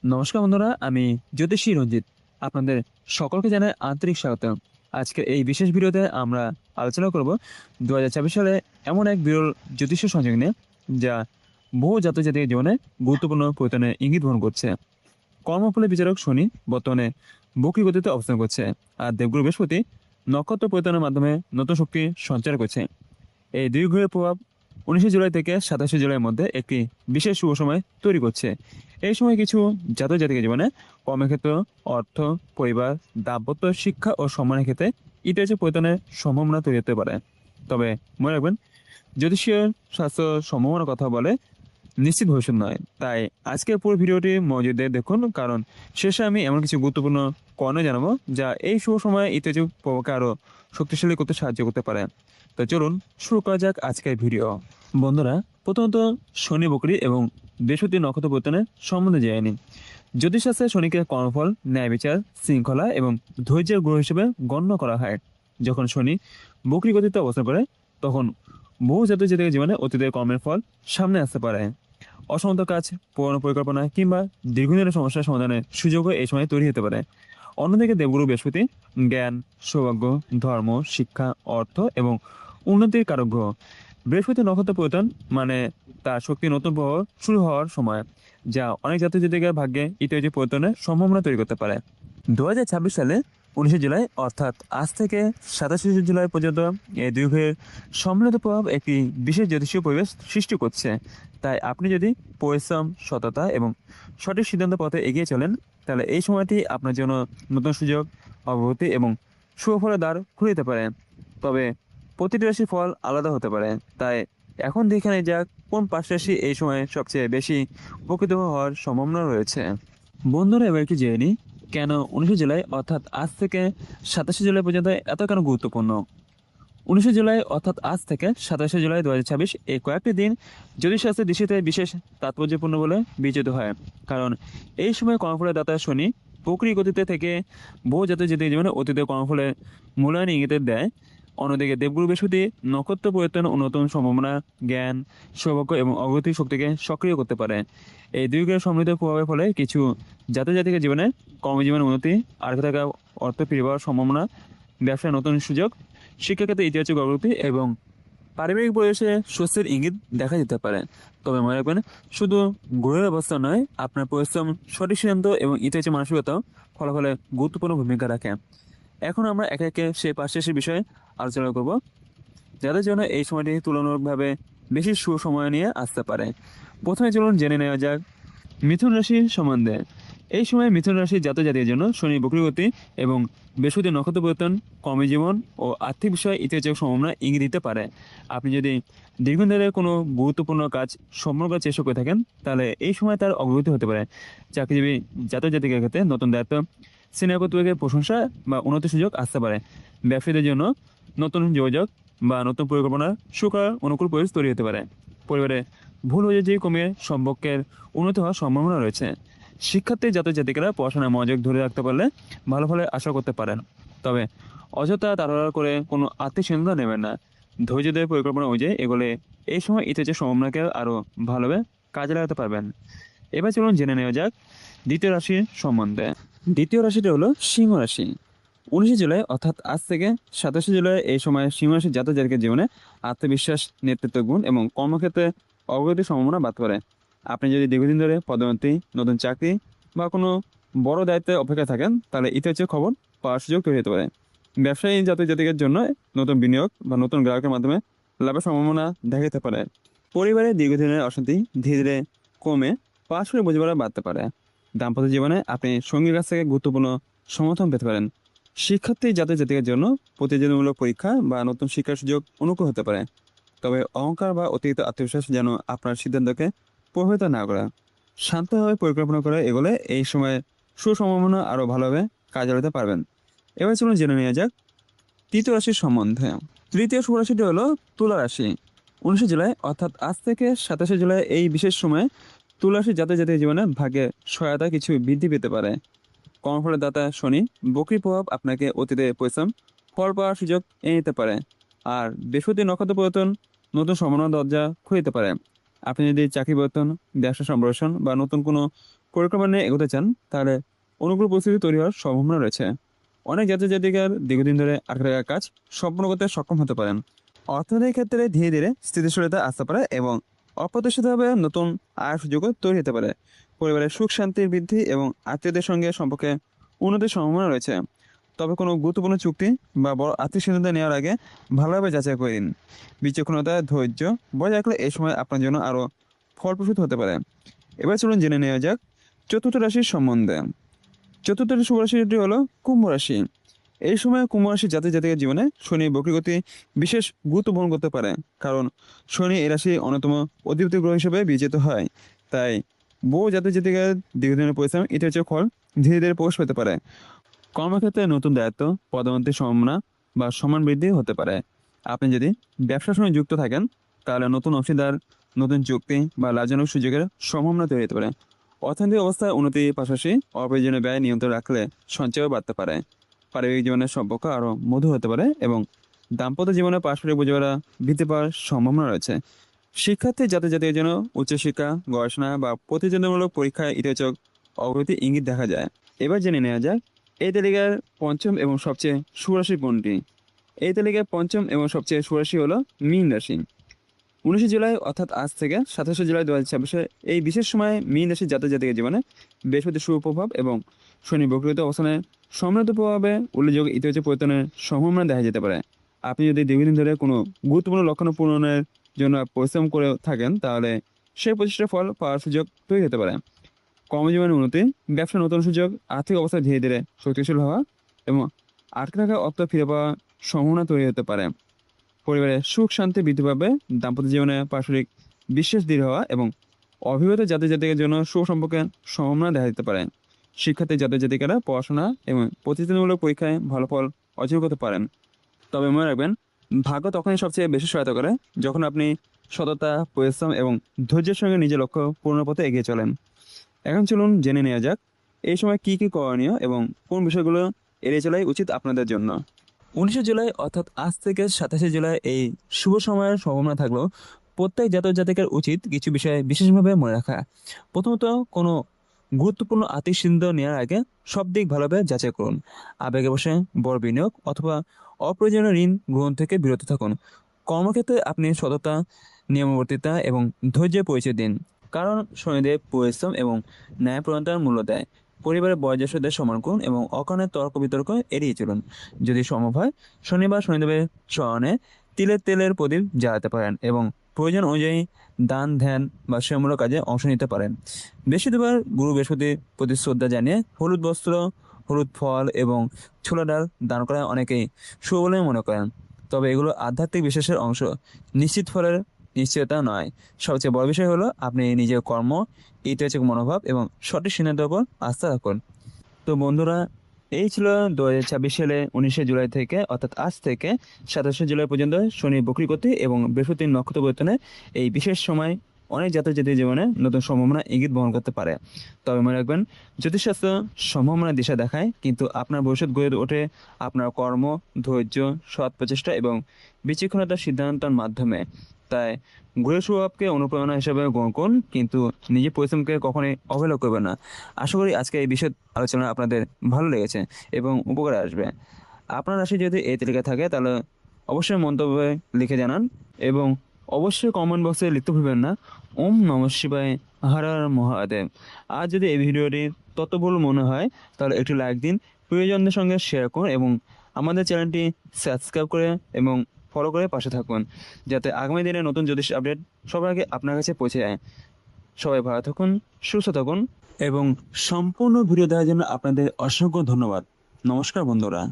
নমস্কার বন্ধুরা, আমি জ্যোতিষী রঞ্জিত। আপনাদের সকলকে জানাই আন্তরিক স্বাগত। আজকের এই বিশেষ ভিডিওতে আমরা আলোচনা করব 2024 সালে এমন এক বিরল জ্যোতিষ সংযোগ নিয়ে, যা বহু জাতক-জাতিকের জীবনে গুরুত্বপূর্ণ পরিবর্তনের ইঙ্গিত বহন করছে। কর্মফলে বিচারক শনি বর্তমানে বক্রী গতিতে অবস্থান করছে, আর দেবগুরু বৃহস্পতি নক্ষত্র পরিবর্তনের মাধ্যমে নতুন শক্তি সঞ্চার করছে। এই দুই গ্রহের প্রভাব 19 জুলাই থেকে 27 জুলাইয়ের মধ্যে একটি বিশেষ শুভ সময় তৈরি করছে। এই সময় কিছু জাতক জাতিকের জীবনে কর্মক্ষেত্র, অর্থ, পরিবার, দাম্পত্য, শিক্ষা ও সম্মানের ক্ষেত্রে ইতিবাচক পরিবর্তনের সম্ভাবনা তৈরি হতে পারে। তবে মনে রাখবেন, জ্যোতিষীয় স্বাস্থ্য সম্ভাবনার কথা বলে নিশ্চিত ভবিষ্যৎ নয়। তাই আজকের পুরো ভিডিওটি মনোযোগ দিয়ে দেখুন, কারণ শেষে আমি এমন কিছু গুরুত্বপূর্ণ কারণে জানাবো যা এই শুভ সময়ে ইতিবাচক প্রভাবকে আরও শক্তিশালী করতে সাহায্য করতে পারে। তো চলুন শুরু করা যাক আজকের ভিডিও। বন্ধুরা, প্রথমত শনি বকরী এবং বৃহস্পতি নক্ষত্র পরিবর্তনের সম্বন্ধে জেনে নিন। জ্যোতিষশাস্ত্রে শনিকে কর্মফল, ন্যায় বিচার, শৃঙ্খলা এবং ধৈর্যের গ্রহ হিসেবে গণ্য করা হয়। যখন শনি বকরী গতিতে অবস্থান করে, তখন বহু জাতক জাতিকের জীবনে অতীতের কর্মের ফল সামনে আসতে পারে। অসমাপ্ত কাজ, পুরনো পরিকল্পনা কিংবা দীর্ঘদিনের সমস্যার সমাধানের সুযোগও এই সময় তৈরি হতে পারে। অন্যদিকে দেবগুরু বৃহস্পতি জ্ঞান, সৌভাগ্য, ধর্ম, শিক্ষা, অর্থ এবং উন্নতির কারক গ্রহ। বৃহস্পতি নক্ষত্র পরিবর্তন মানে তার শক্তি নতুন প্রভাব শুরু হওয়ার সময়, যা অনেক জাতক জাতিকের ভাগ্যে ইতিবাচক পরিবর্তনের সম্ভাবনা তৈরি করতে পারে। 2026 সালে 19 জুলাই অর্থাৎ আজ থেকে 27 জুলাই পর্যন্ত এই দুই গ্রহের সম্মিলিত প্রভাব একটি বিশেষ জ্যোতিষীয় পরিবেশ সৃষ্টি করছে। তাই আপনি যদি পরিশ্রম, সততা এবং সঠিক সিদ্ধান্ত পথে এগিয়ে চলেন, তাহলে এই সময়টি আপনার জন্য নতুন সুযোগ, অগ্রগতি এবং সুফলের দ্বার খুলে দিতে পারে। তবে প্রতিটি রাশির ফল আলাদা হতে পারে। তাই এখন দেখে নেওয়া যাক কোন 5 রাশি এই সময়ে সবচেয়ে বেশি উপকৃত হওয়ার সম্ভাবনা রয়েছে। বন্ধুরা, এবার কি জেনে নিই কেন 19 জুলাই অর্থাৎ আজ থেকে 27 জুলাই পর্যন্ত এত কেন গুরুত্বপূর্ণ। 19 জুলাই অর্থাৎ আজ থেকে 27 জুলাই 2026 এই কয়েকটি দিন জ্যোতিষশাস্ত্রের দৃষ্টিতে বিশেষ তাৎপর্যপূর্ণ বলে বিবেচিত হয়। কারণ এই সময় কর্মফলের দাতা শনি বকরী গতিতে থেকে বহু জাতক জাতির জীবনে অতীতের কর্মফলের মূল্যায়ন ইঙ্গিত দেয়। অন্যদিকে দেবগুরু বৃহস্পতি নক্ষত্র পরিবর্তন ও নতুন সম্ভাবনা, জ্ঞান, সৌভাগ্য এবং অগ্রগতির শক্তিকে সক্রিয় করতে পারে। এই দুই গ্রহের সমৃদ্ধ প্রভাবের ফলে কিছু জাতক জাতিকের জীবনে কর্মজীবনের উন্নতি, আর্থিক থাকা অর্থ ফিরে পাওয়ার সম্ভাবনা, ব্যবসায় নতুন সুযোগ, শিক্ষাক্ষেত্রে ইতিবাচক অগ্রগতি এবং পারিবারিক পরিবেশে স্বস্তির ইঙ্গিত দেখা যেতে পারে। তবে মনে রাখবেন, শুধু গ্রহের অবস্থা নয়, আপনার পরিশ্রম, সঠিক সিদ্ধান্ত এবং ইতিবাচক মানসিকতাও ফলাফলে গুরুত্বপূর্ণ ভূমিকা রাখে। এখন আমরা একে একে সেই 5 রাশির বিষয়ে আলোচনা করব, যাদের জন্য এই সময়টি তুলনামূলকভাবে বেশি সুসময় নিয়ে আসতে পারে। প্রথমে চলুন জেনে নেওয়া যাক মিথুন রাশির সম্বন্ধে। এই সময় মিথুন রাশির জাতক জাতির জন্য শনি বক্রগতি এবং বৃহস্পতি নক্ষত্র পরিবর্তন কর্মজীবন ও আর্থিক বিষয়ে ইতিবাচক সম্ভাবনা ইঙ্গিত দিতে পারে। আপনি যদি দীর্ঘদিন ধরে কোনো গুরুত্বপূর্ণ কাজ সম্পন্ন করার চেষ্টা করে থাকেন, তাহলে এই সময় তার অগ্রগতি হতে পারে। চাকরিজীবী জাতক জাতিকের ক্ষেত্রে নতুন দায়িত্ব, সিনিয়র কর্তৃপক্ষের প্রশংসা বা উন্নতির সুযোগ আসতে পারে। ব্যবসায়ীদের জন্য নতুন যোগাযোগ বা নতুন পরিকল্পনার সুখকর অনুকূল পরিবেশ তৈরি হতে পারে। পরিবারে ভুল বোঝাবুঝি কমিয়ে সম্পর্কের উন্নতি হওয়ার সম্ভাবনা রয়েছে। শিক্ষার্থী জাতক জাতিকেরা পড়াশোনায় মনোযোগ ধরে রাখতে পারলে ভালো ফলে আশা করতে পারেন। তবে অযথা তাড়াহুড়া করে কোনো আর্থিক সিদ্ধান্ত নেবেন না। ধৈর্য ধরে পরিকল্পনা অনুযায়ী এগোলে এই সময় ইতিবাচক সম্ভাবনাকে আরও ভালোভাবে কাজে লাগাতে পারবেন। এবার চলুন জেনে নেওয়া যাক দ্বিতীয় রাশির সম্বন্ধে। দ্বিতীয় রাশিটি হলো সিংহ রাশি। 19 জুলাই অর্থাৎ আজ থেকে 27 জুলাই এই সময় সিংহ রাশির জাতক জাতিকের জীবনে আত্মবিশ্বাস, নেতৃত্ব গুণ এবং কর্মক্ষেত্রে অগ্রগতির সম্ভাবনা বাড়তে পারে। আপনি যদি দীর্ঘদিন ধরে পদোন্নতি, নতুন চাকরি বা কোনো বড় দায়িত্বে অপেক্ষা থাকেন, তাহলে ইতিবাচক খবর পাওয়ার সুযোগ তৈরি হতে পারে। ব্যবসায়ী জাতক জাতিকের জন্য নতুন বিনিয়োগ বা নতুন গ্রাহকের মাধ্যমে লাভের সম্ভাবনা দেখা যেতে পারে। পরিবারে দীর্ঘদিনের অশান্তি ধীরে ধীরে কমে পারস্পরিক বোঝাপড়া বাড়তে পারে। দাম্পত্য জীবনে আপনি সঙ্গীর কাছ থেকে গুরুত্বপূর্ণ সমর্থন পেতে পারেন। শিক্ষার্থী জাতক জাতিকের জন্য প্রতিযোগিতামূলক পরীক্ষা বা নতুন শিক্ষার সুযোগ অনুকূল হতে পারে। তবে অহংকার বা অতিরিক্ত আত্মবিশ্বাস যেন আপনার সিদ্ধান্তকে প্রভাবিত না করে। শান্তভাবে পরিকল্পনা করে এগোলে এই সময় সুসম্ভাবনা আরও ভালোভাবে কাজে লাগাতে পারবেন। এবার চলুন জেনে নেওয়া যাক তৃতীয় রাশির সম্বন্ধে। তৃতীয় শুভ রাশিটি হলো তুলা রাশি। 19 জুলাই অর্থাৎ আজ থেকে 27 জুলাই এই বিশেষ সময়ে তুলা রাশির জাতক জাতির জীবনে ভাগ্যের সহায়তা কিছু বৃদ্ধি পেতে পারে। কর্মফলের দাতা শনি বক্রী প্রভাব আপনাকে অতীতে পরিশ্রম ফল পাওয়ার সুযোগ এনে দিতে পারে। আর বৃহস্পতি নক্ষত্র পরিবর্তন নতুন সম্ভাবনার দরজা খুলে দিতে পারে। আপনি যদি চাকরি পরিবর্তন, ব্যবসা সম্প্রসারণ বা নতুন কোনো পরিকল্পনা নিয়ে এগোতে চান, তাহলে অনুকূল পরিস্থিতি তৈরি হওয়ার সম্ভাবনা রয়েছে। অনেক জাতীয় জাতিকার দীর্ঘদিন ধরে আটকে থাকা কাজ সম্পূর্ণ করতে সক্ষম হতে পারেন। অর্থনৈতিক ক্ষেত্রে ধীরে ধীরে স্থিতিশীলতা আসতে পারে এবং অপ্রত্যাশিতভাবে নতুন আয়ের সুযোগও তৈরি হতে পারে। পরিবারের সুখ শান্তির বৃদ্ধি এবং আত্মীয়দের সঙ্গে সম্পর্কে উন্নতির সম্ভাবনা রয়েছে। তবে কোনো গুরুত্বপূর্ণ চুক্তি বা বড় আর্থিক সিদ্ধান্ত নেওয়ার আগে ভালোভাবে যাচাই করে দিন। বিচক্ষণতা, ধৈর্য বজায় রাখলে এই সময় আপনার জন্য আরও ফলপ্রসূ হতে পারে। এবার চলুন জেনে নেওয়া যাক চতুর্থ রাশির সম্বন্ধে। চতুর্থ শুভ রাশিটি হলো কুম্ভ রাশি। এই সময় কুম্ভ রাশি জাতি জাতিকের জীবনে শনি বক্রগতি বিশেষ গুরুত্ব বহন করতে পারে, কারণ শনি এই রাশি অন্যতম অধিপতি গ্রহ হিসেবে বিবেচিত হয়। তাই বহু জাতি জাতিকার দীর্ঘদিনের পরিশ্রম ইতিবাচক ফল ধীরে ধীরে প্রকাশ পেতে পারে। কর্মক্ষেত্রে নতুন দায়িত্ব, পদোন্নতির সম্ভাবনা বা সম্মান বৃদ্ধি হতে পারে। আপনি যদি ব্যবসার সঙ্গে যুক্ত থাকেন, তাহলে নতুন অংশীদার, নতুন চুক্তি বা লাভজনক সুযোগের সম্ভাবনা তৈরি হতে পারে। অর্থনৈতিক অবস্থায় উন্নতির পাশাপাশি অপ্রয়োজনীয় ব্যয় নিয়ন্ত্রণ রাখলে সঞ্চয়ও বাড়তে পারে। পারিবারিক জীবনের সম্পর্ক আরও মধুর হতে পারে এবং দাম্পত্য জীবনে পারস্পরিক বোঝাপড়া বৃদ্ধি পাওয়ার সম্ভাবনা রয়েছে। শিক্ষার্থী জাতি জাতির জন্য উচ্চশিক্ষা, গবেষণা বা প্রতিযোগিতামূলক পরীক্ষায় ইতিবাচক অগ্রগতি ইঙ্গিত দেখা যায়। এবার জেনে নেওয়া যাক এই তালিকার পঞ্চম এবং সবচেয়ে সুরাশি কোনটি। এই তালিকায় পঞ্চম এবং সবচেয়ে সুরাশি হলো মীন রাশি। 19 জুলাই অর্থাৎ আজ থেকে 27 জুলাই 2026 এই বিশেষ সময়ে মীন রাশির জাতক জাতিকের জীবনে বৃহস্পতির শুভ প্রভাব এবং শনি বক্রগত অবস্থানে সমৃদ্ধ প্রভাবে উল্লেখযোগ্য ইতিবাচক পরিবর্তনের সম্ভাবনা দেখা যেতে পারে। আপনি যদি দীর্ঘদিন ধরে কোনো গুরুত্বপূর্ণ লক্ষ্য পূরণের জন্য পরিশ্রম করে থাকেন, তাহলে সেই প্রচেষ্টার ফল পাওয়ার সুযোগ তৈরি হতে পারে। কর্মজীবনের উন্নতি, ব্যবসার নতুন সুযোগ, আর্থিক অবস্থা ধীরে ধীরে শক্তিশালী হওয়া এবং আটকে থাকা অর্থ ফিরে পাওয়ার সম্ভাবনা তৈরি হতে পারে। পরিবারের সুখ শান্তি বৃদ্ধি পাবে, দাম্পত্য জীবনে পারস্পরিক বিশ্বাস দৃঢ় হওয়া এবং অভিভাবক জাতি জাতিকের জন্য সুসম্পর্কের সম্ভাবনা দেখা দিতে পারে। শিক্ষার্থী জাতি জাতিকারা পড়াশোনা এবং প্রতিযোগিতামূলক পরীক্ষায় ভালো ফল অর্জন করতে পারেন। তবে মনে রাখবেন, ভাগ্য তখনই সবচেয়ে বেশি সহায়তা করে যখন আপনি সততা, পরিশ্রম এবং ধৈর্যের সঙ্গে নিজের লক্ষ্য পূরণের পথে এগিয়ে চলেন। এখন চলুন জেনে নেওয়া যাক এই সময় কি কি করণীয় এবং কোন বিষয়গুলো এড়িয়ে চলাই উচিত আপনাদের জন্য। 19 জুলাই অর্থাৎ আজ থেকে 27 জুলাই এই শুভ সময়ের সম্ভাবনা থাকলেও প্রত্যেক জাতক জাতিকের উচিত কিছু বিষয় বিশেষভাবে মনে রাখা। প্রথমত, কোনো গুরুত্বপূর্ণ আর্থিক সিদ্ধান্ত নেওয়ার আগে সব দিক ভালোভাবে যাচাই করুন। আবেগে বসে বড় বিনিয়োগ অথবা অপ্রয়োজনীয় ঋণ গ্রহণ থেকে বিরত থাকুন। কর্মক্ষেত্রে আপনি সততা, নিয়মাবর্তিতা এবং ধৈর্যের পরিচয় দিন, কারণ শনিদেব পরিশ্রম এবং ন্যায়পরায়ণতার মূল্য দেয়। পরিবারের বয়োজ্যেষ্ঠদের সম্মান করুন এবং অকারণে তর্ক বিতর্ক এড়িয়ে চলুন। যদি সম্ভব হয়, শনিবার শনিদেবের চরণে তিলের তেলের প্রদীপ জ্বালাতে পারেন এবং প্রয়োজন অনুযায়ী দান, ধ্যান বা সেবামূলক কাজে অংশ নিতে পারেন। বৃহস্পতিবার গুরু বৃহস্পতির প্রতি শ্রদ্ধা জানিয়ে হলুদ বস্ত্র, হলুদ ফল এবং ছোলা ডাল দান করা অনেকেই শুভ বলে মনে করেন। তবে এগুলো আধ্যাত্মিক বিশ্বাসের অংশ, নিশ্চিত ফলের নিশ্চয়তা নয়। সবচেয়ে বড় বিষয় হলো আপনি নিজের কর্ম, ইতিবাচক মনোভাব এবং সঠিক সিদ্ধান্তের উপর আস্থা রাখুন। তো বন্ধুরা, এই ছিল 2026 সালে 19 জুলাই থেকে অর্থাৎ আজ থেকে 27 জুলাই পর্যন্ত শনি বক্রগতি এবং বৃহস্পতির নক্ষত্র পরিবর্তনের এই বিশেষ সময় অনেক জাতক জাতির জীবনে নতুন সম্ভাবনা ইঙ্গিত বহন করতে পারে। তবে মনে রাখবেন, জ্যোতিষশাস্ত্র সম্ভাবনা দিশা দেখায়, কিন্তু আপনার ভবিষ্যৎ গড়ে ওঠে আপনার কর্ম, ধৈর্য, সৎ প্রচেষ্টা এবং বিচক্ষণতার সিদ্ধান্তের মাধ্যমে। তাই গ্রহের স্বভাবকে অনুপ্রেরণা হিসেবে গ্রহণ করুন, কিন্তু নিজের পরিশ্রমকে কখনোই অবহেলা করবেন না। আশা করি আজকে এই বিষয়ে আলোচনা আপনাদের ভালো লেগেছে এবং উপকারে আসবে। আপনার রাশি যদি এই তালিকায় থাকে, তাহলে অবশ্যই মন্তব্যে লিখে জানান এবং অবশ্যই কমেন্ট বক্সে লিখতে ভুলবেন না ওম নমঃ শিবায়, হর হর মহাদেব। আর যদি এই ভিডিওটি তথ্যবহুল মনে হয়, তাহলে একটু লাইক দিন, প্রিয়জনদের সঙ্গে শেয়ার করুন এবং আমাদের চ্যানেলটি সাবস্ক্রাইব করে এবং ফলো করে পাশে থাকুন, যাতে আগামী দিনে নতুন জ্যোতিষ আপডেট সবার আগে আপনার কাছে পৌঁছে যায়। সবাই ভালো থাকুন, সুস্থ থাকুন এবং সম্পূর্ণ ভিডিও দেখার জন্য আপনাদের অসংখ্য ধন্যবাদ। নমস্কার বন্ধুরা।